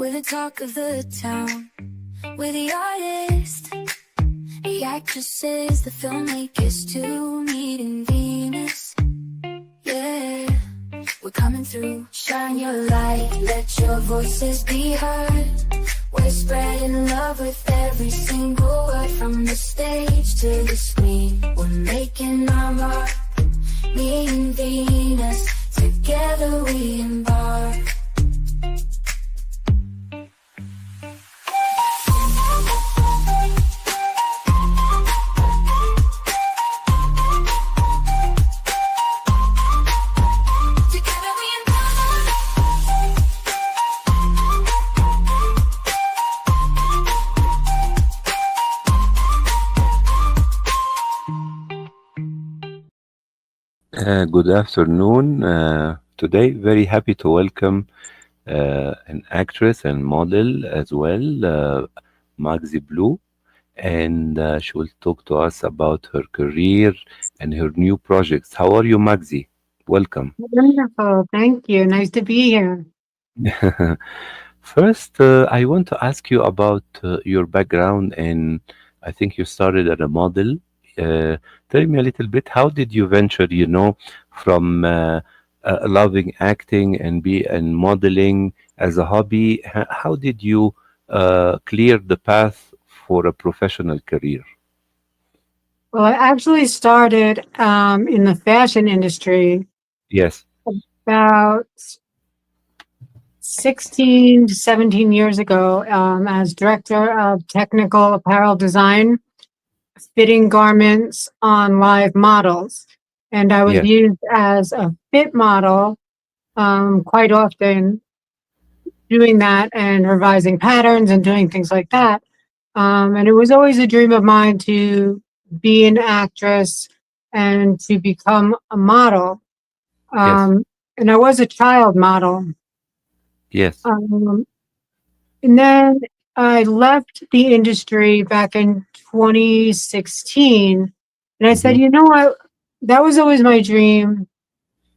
We're the talk of the town. We're the artists, the actresses, the filmmakers too, meeting Venus. Yeah, we're coming through. Shine your light, let your voices be heard. We're spreading love with every single word, from the stage to the screen. We're making our mark, me and Venus, together we embark. Good afternoon. Today, very happy to welcome an actress and model as well, Mugsy Blu, and she will talk to us about her career and her new projects. How are you, Mugsy? Welcome. Wonderful. Thank you. Nice to be here. First, I want to ask you about your background, and I think you started as a model. Uh, Tell me a little bit, how did you venture, from loving acting and modeling as a hobby? How did you clear the path for a professional career? Well, I actually started in the fashion industry Yes. about 16 to 17 years ago as director of technical apparel design, fitting garments on live models. And I was Yes. used as a fit model quite often, doing that and revising patterns and doing things like that. And it was always a dream of mine to be an actress and to become a model. Yes. And I was a child model. Yes. Um, and then I left the industry back in 2016. And I said, Hmm. you know what? That was always my dream.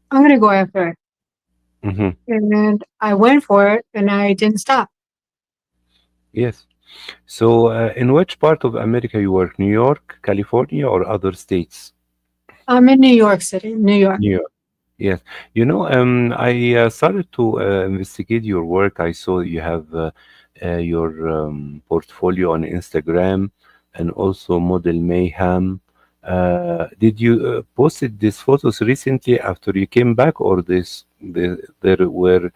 I'm going to go after it. Hmm. And I went for it and I didn't stop. Yes. So, in which part of America you work? New York, California, or other states? I'm in New York City, New York. New York. Yes. I started to investigate your work. I saw you have your portfolio on Instagram and also Model Mayhem. Did you posted these photos recently after you came back, or there were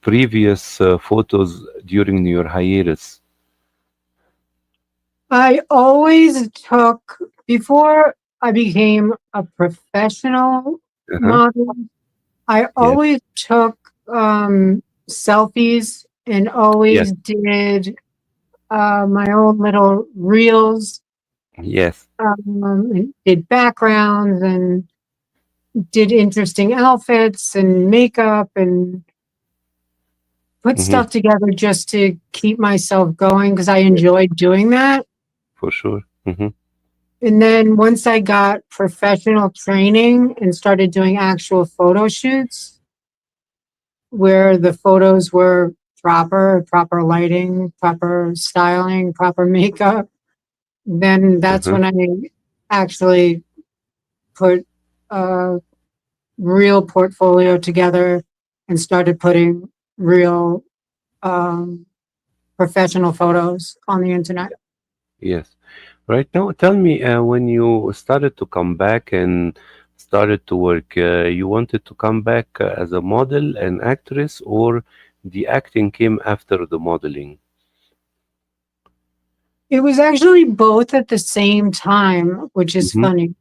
previous photos during your hiatus? I always took, before I became a professional Uh-huh. model, I Yes. always took selfies and Yes. always did my own little reels, Yes. and did backgrounds and did interesting outfits and makeup and put Hmm. stuff together just to keep myself going because I Yes. enjoyed doing that. For sure. Hmm. And then once I got professional training and started doing actual photo shoots where the photos were proper lighting, proper styling, proper makeup, then that's Uh-huh. when I actually put a real portfolio together and started putting real um, professional photos on the internet. Yes. Right now, tell me, when you started to come back and started to work, you wanted to come back as a model and actress, or the acting came after the modeling? It was actually both at the same time, which is Hmm. funny.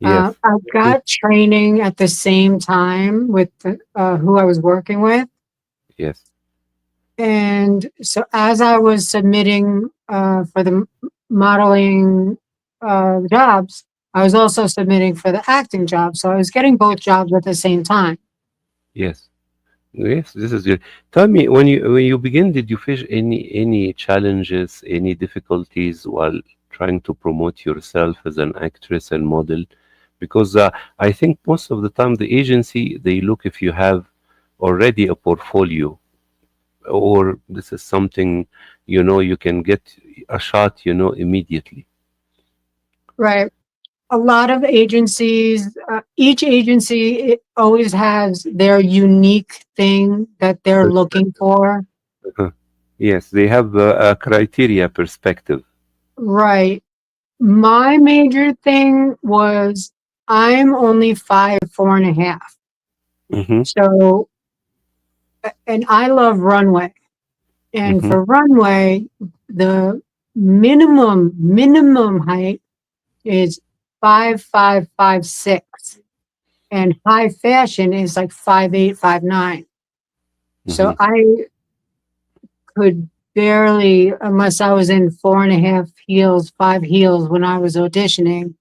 Yes. I got training at the same time with who I was working with. Yes. And so as I was submitting for the modeling jobs, I was also submitting for the acting job. So I was getting both jobs at the same time. Yes. Yes. This is good. Tell me, when you begin, did you face any challenges, any difficulties while trying to promote yourself as an actress and model? Because I think most of the time the agency, they look if you have already a portfolio, or this is something, you can get a shot, immediately. Right. A lot of agencies, each agency it always has their unique thing that they're looking for. Uh-huh. Yes, they have a criteria perspective. Right. My major thing was I'm only 5'4.5". Mm-hmm, So, and I love runway. And mm-hmm, for runway, the minimum height is 5'5", 5'6", and high fashion is like 5'8", 5'9". mm-hmm. So I could barely, unless I was in 4.5 heels, 5 heels when I was auditioning,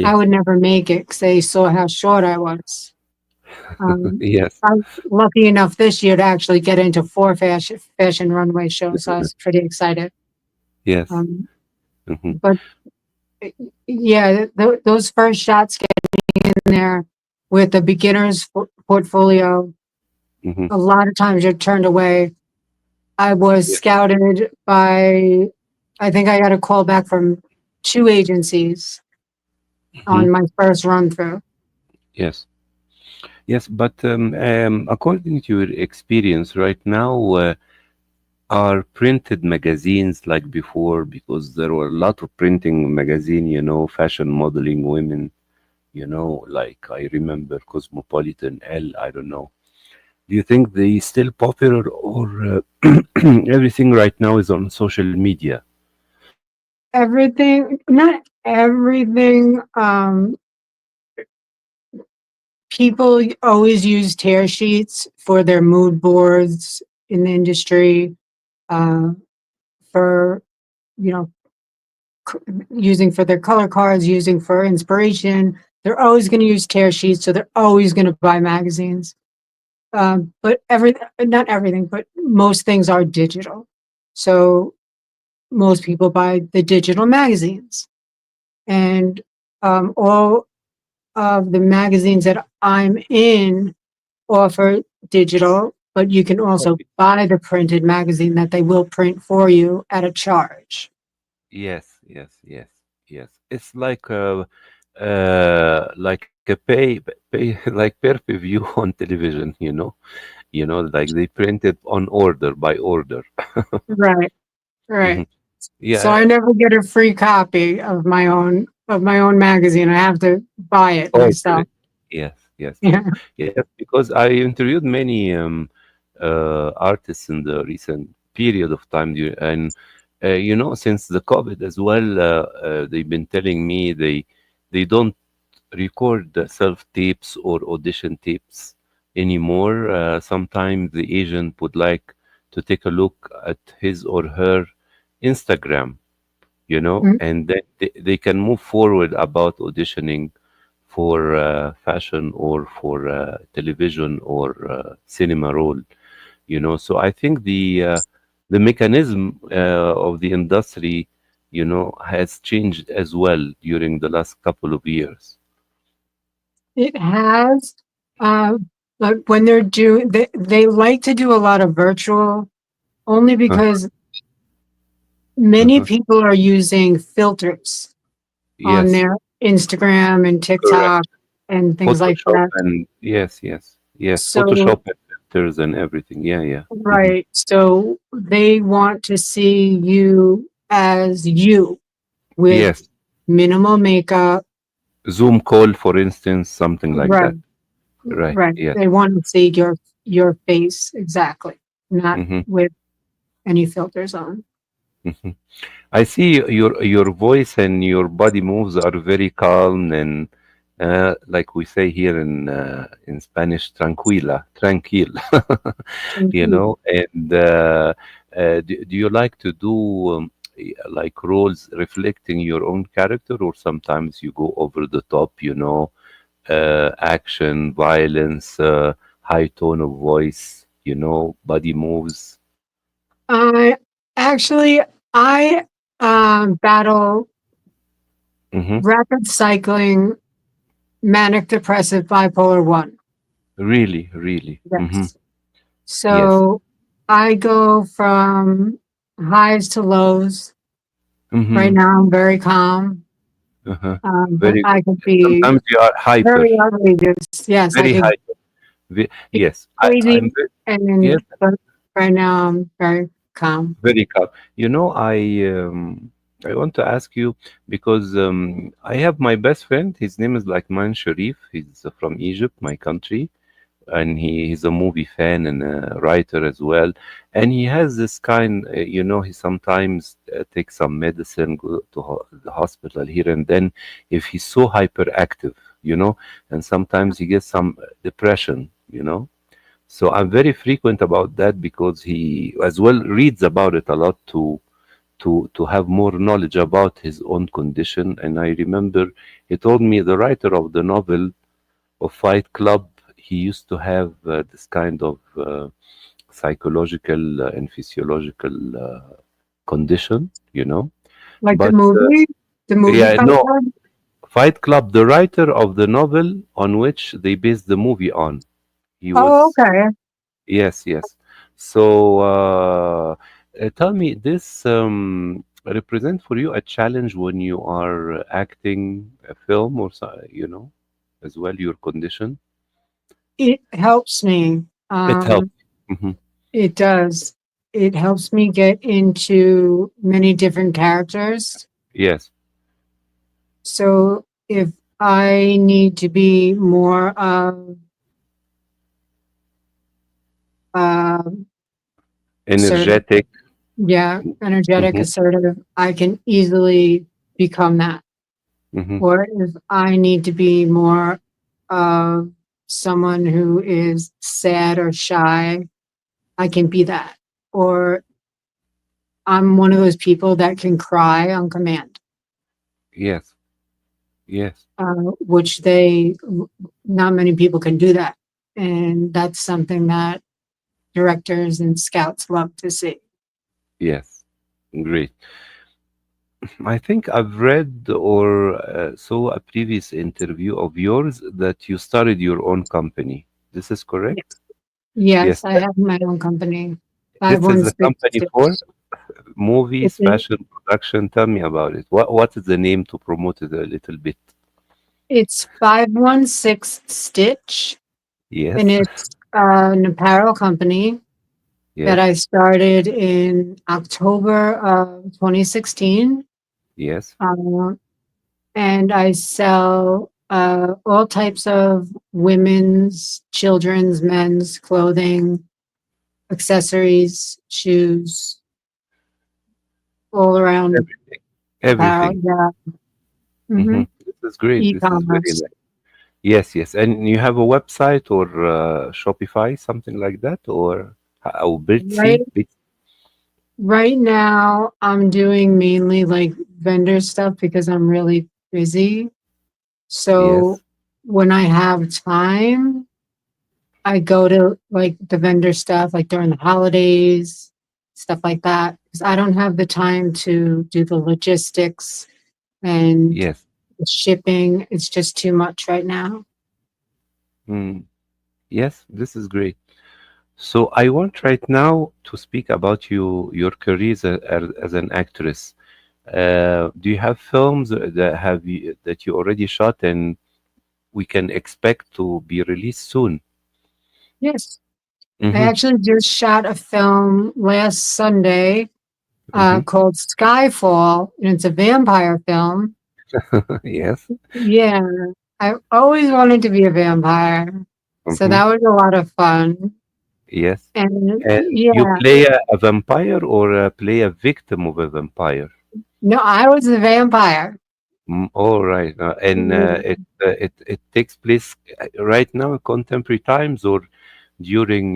I Yes, would never make it because they saw how short I was. Um, yes, I was lucky enough this year to actually get into 4 fashion runway shows, so I was pretty excited. yes. Um, Mm-hmm, but yeah, those first shots getting in there with the beginner's portfolio, mm-hmm. a lot of times you're turned away. I was Yes, scouted by, I think I got a call back from 2 agencies mm-hmm. on my first run through. Yes, yes. But according to your experience right now, are printed magazines like before? Because there were a lot of printing magazine, fashion modeling women, like I remember Cosmopolitan, I don't know. Do you think they still popular, or everything right now is on social media? Everything, not everything. People always use tear sheets for their mood boards in the industry, uh, for, you know, using for their color cards, using for inspiration. They're always going to use tear sheets, so they're always going to buy magazines. But not everything, but most things are digital. So most people buy the digital magazines, and all of the magazines that I'm in offer digital, but you can also Copy. buy the printed magazine that they will print for you at a charge. Yes, yes, yes, yes. It's like a pay like pay-per-view on television, like they print it on order by order. Right, Hmm. right. So Yeah. I never get a free copy of my own magazine. I have to buy it Order myself. it. Yes, yes, yes, Yeah. yes. Because I interviewed many artists in the recent period of time, and since the COVID as well, they've been telling me they don't record the self tapes or audition tapes anymore. Sometimes the agent would like to take a look at his or her Instagram, Mm. and then they can move forward about auditioning for fashion or for television or cinema role. So I think the mechanism of the industry, has changed as well during the last couple of years. It has, uh, but when they like to do a lot of virtual only Uh, because many uh-huh. people are using filters on Yes, their Instagram and correct. TikTok and things like Photoshop that. and yes, yes, yes. So, Photoshop and filters and everything. Yeah, yeah. Hmm. right. So they want to see you as you with Yes. minimal makeup. Zoom call, for instance, something like Right. that. Right. Right. Yes. They want to see your face exactly, not Hmm. with any filters on. Hmm. I see your voice and your body moves are very calm and like we say here in Spanish, tranquila, tranquil. Mhm. And do you like to do like roles reflecting your own character, or sometimes you go over the top, action, violence, high tone of voice, body moves? I actually I battle Hmm. rapid cycling, manic depressive bipolar 1. Really, really. Hmm. Yes. Yes. So I go from highs to lows. Right Mm-hmm. now, I'm very calm, Uh-huh. but Very I good. could And be sometimes you are hyper, very outrageous. Yes, I very could hyper. be Yes, I'm crazy, yes, and but right now I'm very calm. very calm. You know, I want to ask you because I have my best friend. His name is like Man Sharif. He's from Egypt, my country, and he's a movie fan and a writer as well. And he has this kind, he sometimes takes some medicine, go to the hospital here and then if he's so hyperactive, and sometimes he gets some depression. So I'm very frequent about that because he as well reads about it a lot to have more knowledge about his own condition. And I remember he told me the writer of the novel of Fight Club, he used to have this kind of psychological and physiological condition. Like But the movie yeah, Fight no, Club. Fight Club, the writer of the novel on which they based the movie on, he Oh, was, okay. yes, yes. So tell me, this represent for you a challenge when you are acting a film or as well your condition. It helps me. It helps. Hmm. It does. It helps me get into many different characters. Yes. So if I need to be more of uh, assertive, Energetic. yeah, energetic, Hmm. assertive, I can easily become that. Hmm. Or if I need to be more of someone who is sad or shy, I can be that. Or I'm one of those people that can cry on command, Yes. Yes. which not many people can do that. And that's something that directors and scouts love to see. Yes. Great. I think I've read or saw a previous interview of yours that you started your own company. This is correct? Yes. Yes, Yes. I have my own company, This is the 516 company for Stitch. movies, It's, in- fashion production. Tell me about it. What is the name to promote it a little bit? it's 516 Stitch, and Yes. it's an apparel company that Yes. I started in October of 2016. Yes. Uh, and I sell all types of women's, children's, men's clothing, accessories, shoes, all around Everything. apparel. Everything. Yeah. Hmm. Hmm. This is great. This is very E-commerce. nice. Yes, yes. And you have a website or Shopify, something like that, or Right, Bitsy? right now, I'm doing mainly like vendor stuff because I'm really busy. So Yes, when I have time, I go to like the vendor stuff, like during the holidays, stuff like that. Because I don't have the time to do the logistics and yes. the shipping. It's just too much right now. Mm, yes, this is great. So I want right now to speak about your career as an actress. Do you have films that you already shot and we can expect to be released soon? Yes. I Mm-hmm. actually just shot a film last Sunday Mm-hmm. called Skyfall, and it's a vampire film. Yes. Yeah, I always wanted to be a vampire. So Mm-hmm. that was a lot of fun. Yes. And And you yeah, play a vampire or play a victim of a vampire? no, I was a vampire. All right. And it takes place right now in contemporary times or during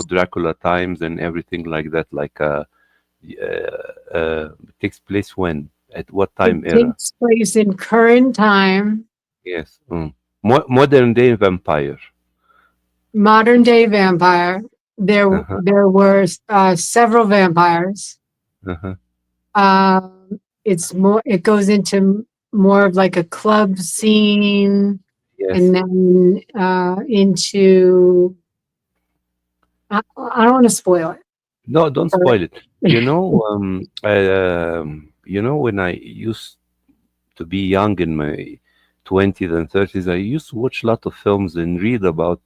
Dracula times and everything like that. Like it takes place when at what It time era? takes place in current time, Yes. Mm. Modern day vampire. modern day vampire. Uh-huh. There were several vampires. Uh-huh. It's more. It goes into more of like a club scene, and Yes. then into. I don't want to spoil it. No, don't Or- spoil it. When I used to be young in my 20s and 30s, I used to watch a lot of films and read about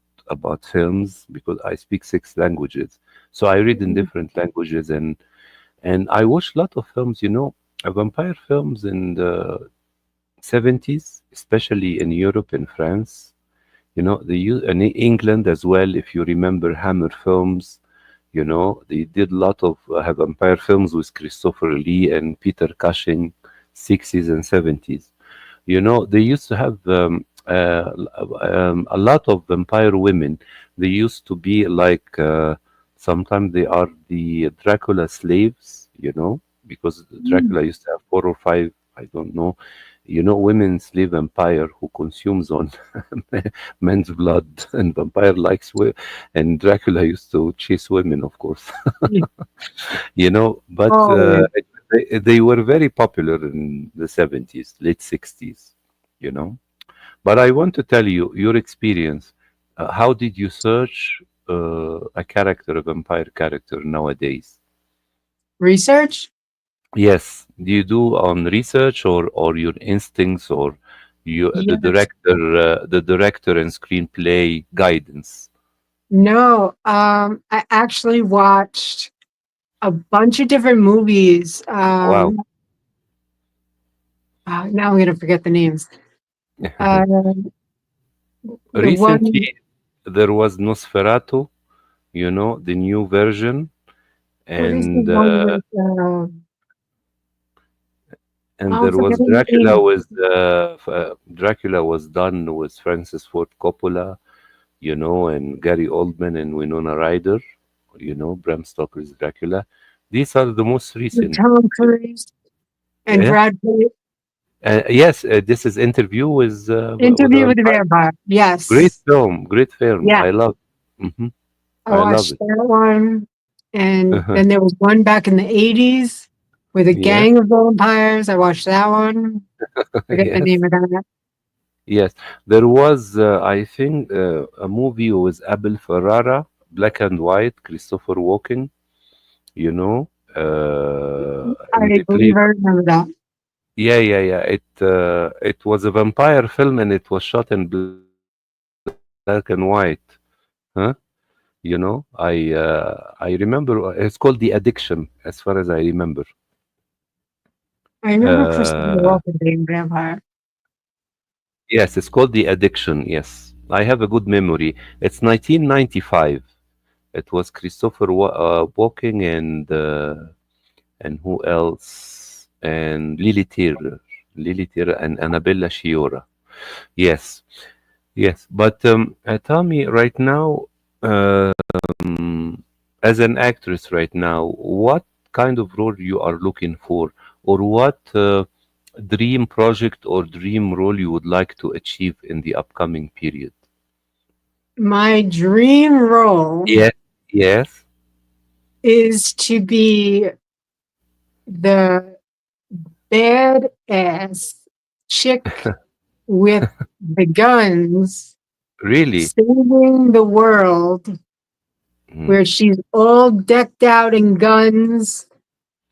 films because I speak six languages. So I read in different languages and I watched a lot of films, vampire films in the 70s, especially in Europe and France. And in England as well, if you remember Hammer films, they did a lot of vampire films with Christopher Lee and Peter Cushing, 60s and 70s. They used to have a lot of vampire women. They used to be like, sometimes they are the Dracula slaves, because Dracula used to have four or five, I don't know, women slave vampire who consumes on men's blood, and vampire likes and Dracula used to chase women, of course. But Oh, yeah. they were very popular in the 70s, late 60s, you know. But I want to tell you your experience. How did you search a character, a vampire character nowadays? Research? Yes. Do you do on research or your instincts or Yes. the director and screenplay guidance? No, I actually watched a bunch of different movies. Wow. Now I'm gonna forget the names. Uh, the one, Recently, there was Nosferatu, the new version, what is the and one uh, with, and I'm there was forgetting the name. Dracula was done with Francis Ford Coppola, and Gary Oldman and Winona Ryder, Bram Stoker's Dracula. These are the most With recent. Tom Cruise and Yeah. Brad Pitt. Yes, this is Interview with a Interview with the Vampire. Vampire. Great Yes. film, great film. Yeah. I love. Hmm. I I love watched it. that one. And Uh-huh. then there was one back in the 80s with a Yes, gang of vampires. I watched that one. Forget the yes. name of that. Yes, there was, I think, a movie with Abel Ferrara, black and white, Christopher Walken, you know, and I they believe played. I remember that. Yeah, yeah, yeah. It was a vampire film, and it was shot in black and white. Huh? I remember. It's called The Addiction, as far as I remember. I remember Christopher Uh, Walken being vampire. yes, it's called The Addiction. Yes, I have a good memory. It's 1995. It was Walking and who else? And Lily Taylor and Annabella Sciorra. Yes, yes. But tell me right now, as an actress right now, what kind of role you are looking for, or what dream project or dream role you would like to achieve in the upcoming period? My dream role Yes, yes, is to be the badass chick with the guns really. saving the world, Mm, where she's all decked out in guns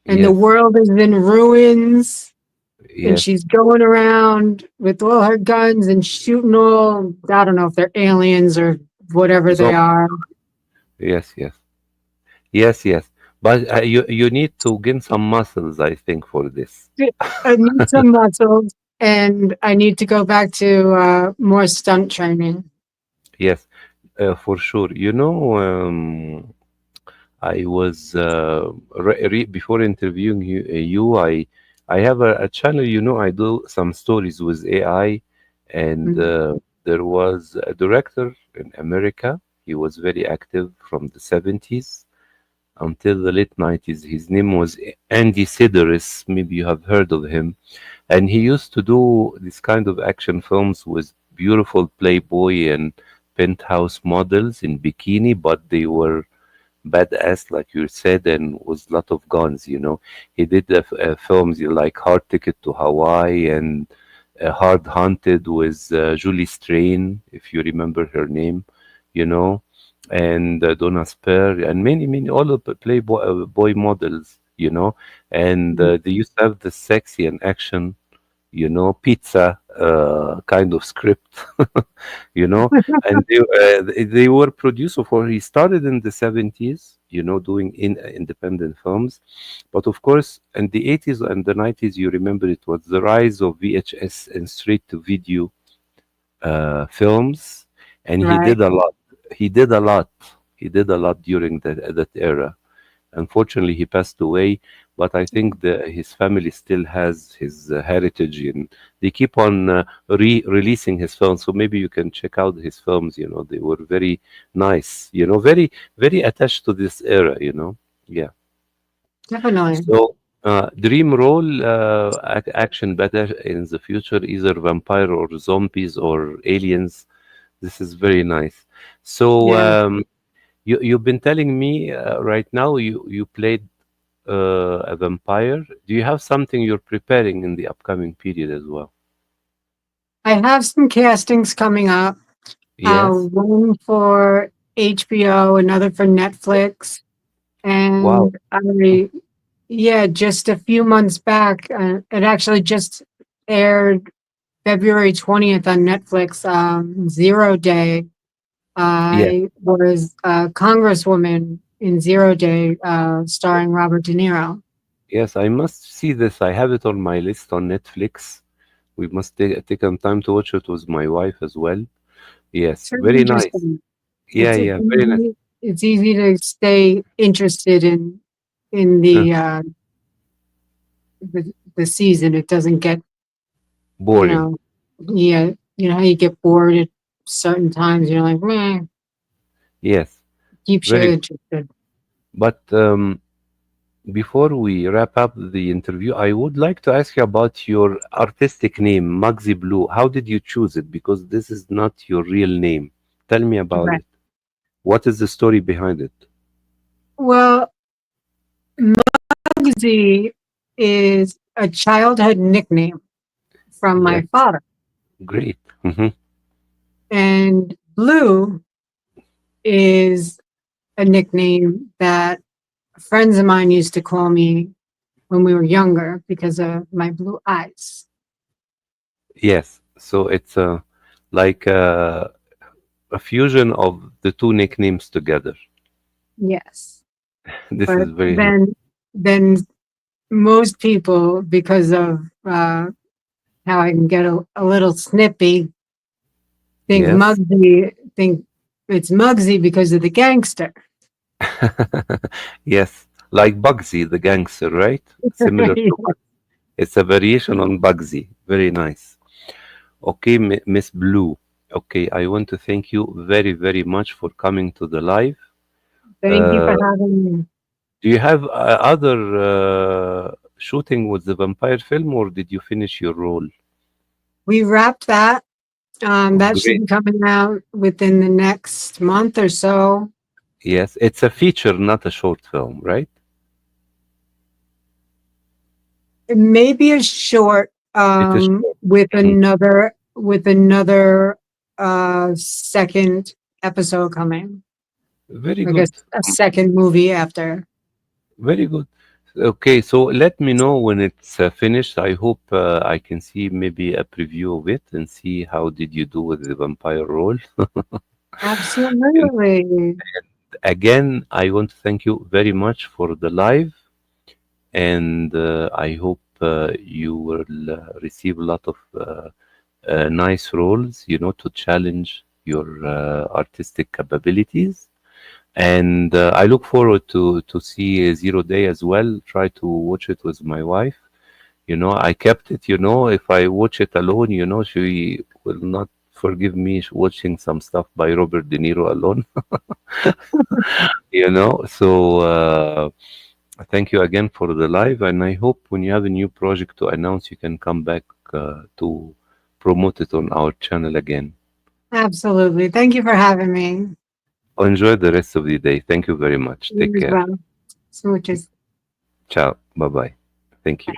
and the yes, world is in ruins, and yes. she's going around with all her guns and shooting all, I don't know if they're aliens or whatever they Zombies. are. Yes, yes. Yes, yes. But you need to gain some muscles, I think, for this. I need some muscles and I need to go back to more stunt training. Yes, for sure. I was before interviewing I have a channel. I do some stories with AI, and Mm. there was a director in America. He was very active from the 70s until the late 90s. His name was Andy Sidaris. Maybe you have heard of him. And he used to do this kind of action films with beautiful Playboy and penthouse models in bikini, but they were badass, like you said, and with a lot of guns. He did films like Hard Ticket to Hawaii and Hard Hunted with Julie Strain, if you remember her name, you know. and Donna Spur, and many all of the Playboy boy models, and they used to have the sexy and action, pizza kind of script, and they were producer for. He started in the 70s, doing independent films, but of course, in the 80s and the 90s, you remember it was the rise of VHS and straight to video films, and he Right. did a lot. He did a lot. He did a lot during that era. Unfortunately, he passed away, but I think his family still has his heritage, and they keep on releasing his films. So maybe you can check out his films. They were very nice. Very very attached to this era. Yeah. Definitely. So, dream role, action better in the future, either vampire or zombies or aliens. This is very nice. So, Yeah. you've been telling me right now you played a vampire. Do you have something you're preparing in the upcoming period as well? I have some castings coming up. Yes. One for HBO, another for Netflix, Wow. and yeah, just a few months back, it actually just aired February 20th on Netflix. Zero Day. Yes. I was a congresswoman in Zero Day, starring Robert De Niro. Yes. I must see this. I have it on my list on Netflix. We must take some time to watch it with my wife as well. Yes. It's really Very nice. interesting. Yeah. Yeah. Very nice. It's easy to stay interested in Huh. the season. It doesn't get, you Boring. know, yeah, you know how you get bored at certain times. You're like, meh, Yes. keeps you Very good. interested. But before we wrap up the interview, I would like to ask you about your artistic name, Mugsy Blue. How did you choose it? Because this is not your real name. Tell me about Right. it. What is the story behind it? Well, Mugsy is a childhood nickname from Yes, my father, great. Hmm. and Blue is a nickname that friends of mine used to call me when we were younger because of my blue eyes. Yes, so it's like a fusion of the two nicknames together. Yes. This But is very nice. then most people, because of how I can get a little snippy, Yes. Think it's Mugsy because of the gangster. Yes, like Bugsy, the gangster, right? Similar to Bugsy. It's a variation on Bugsy. Very nice. Okay, Miss Blue. Okay, I want to thank you very, very much for coming to the live. Thank you for Uh, having me. do you have other shooting with the vampire film, or did you finish your role? We wrapped that. Oh, That should great. be coming out within the next month or so. Yes, it's a feature, not a short film, right? It may be a short, It is short. with Mhm. another second episode coming. Very I guess good. a second movie after. Very good. Okay, so let me know when it's finished. I hope I can see maybe a preview of it and see how did you do with the vampire role. And Absolutely. again, I want to thank you very much for the live, and I hope you will receive a lot of nice roles, to challenge your artistic capabilities. And I look forward to see Zero Day as well. Try to watch it with my wife. I kept it. If I watch it alone, she will not forgive me watching some stuff by Robert De Niro alone. So thank you again for the live, and I hope when you have a new project to announce, you can come back to promote it on our channel again. Absolutely. Thank you for having me. Enjoy the rest of the day. Thank you very much. Take You as care. well. Smooches. Ciao. Bye bye. Thank you.